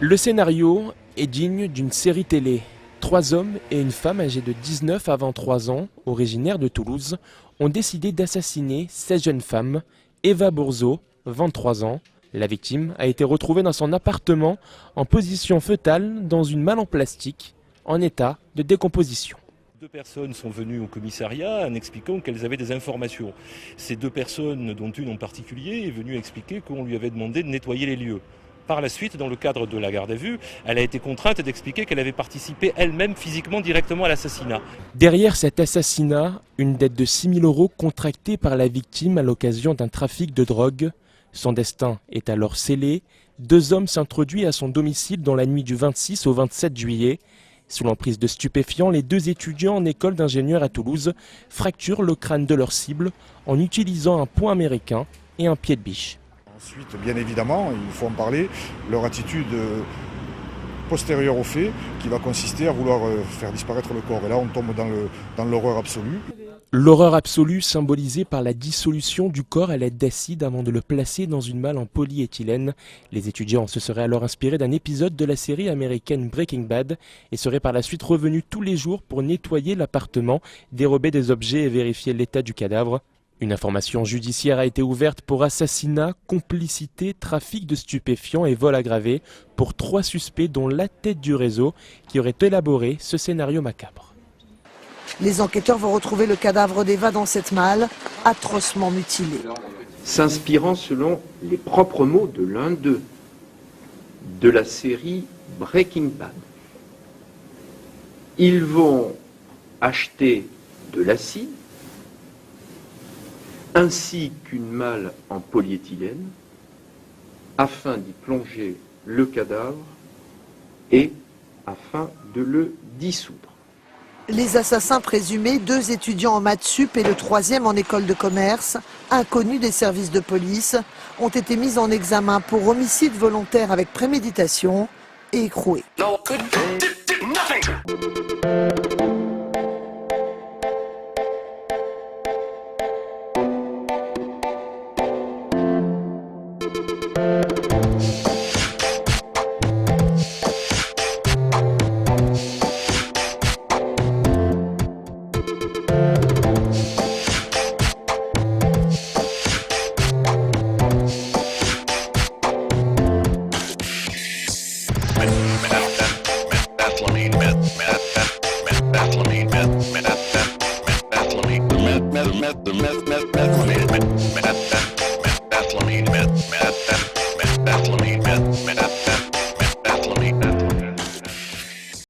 Le scénario est digne d'une série télé. 3 hommes et une femme âgés de 19 à 23 ans, originaires de Toulouse, ont décidé d'assassiner 16 jeunes femmes. Eva Bourzeau, 23 ans. La victime a été retrouvée dans son appartement en position fœtale dans une malle en plastique, en état de décomposition. 2 personnes sont venues au commissariat en expliquant qu'elles avaient des informations. Ces 2 personnes, dont une en particulier, est venue expliquer qu'on lui avait demandé de nettoyer les lieux. Par la suite, dans le cadre de la garde à vue, elle a été contrainte d'expliquer qu'elle avait participé elle-même physiquement directement à l'assassinat. Derrière cet assassinat, une dette de 6 000 € contractée par la victime à l'occasion d'un trafic de drogue. Son destin est alors scellé. 2 hommes s'introduisent à son domicile dans la nuit du 26 au 27 juillet. Sous l'emprise de stupéfiants, les 2 étudiants en école d'ingénieur à Toulouse fracturent le crâne de leur cible en utilisant un poing américain et un pied de biche. Ensuite, bien évidemment, il faut en parler, leur attitude postérieure au fait qui va consister à vouloir faire disparaître le corps. Et là, on tombe dans l'horreur absolue. L'horreur absolue symbolisée par la dissolution du corps à l'aide d'acide avant de le placer dans une malle en polyéthylène. Les étudiants se seraient alors inspirés d'un épisode de la série américaine Breaking Bad et seraient par la suite revenus tous les jours pour nettoyer l'appartement, dérober des objets et vérifier l'état du cadavre. Une information judiciaire a été ouverte pour assassinat, complicité, trafic de stupéfiants et vol aggravé pour 3 suspects dont la tête du réseau qui aurait élaboré ce scénario macabre. Les enquêteurs vont retrouver le cadavre d'Eva dans cette malle, atrocement mutilée. S'inspirant selon les propres mots de l'un d'eux, de la série Breaking Bad. Ils vont acheter de l'acide, ainsi qu'une malle en polyéthylène, afin d'y plonger le cadavre et afin de le dissoudre. Les assassins présumés, 2 étudiants en maths sup et le 3e en école de commerce, inconnus des services de police, ont été mis en examen pour homicide volontaire avec préméditation et écroués. Methamphetamine,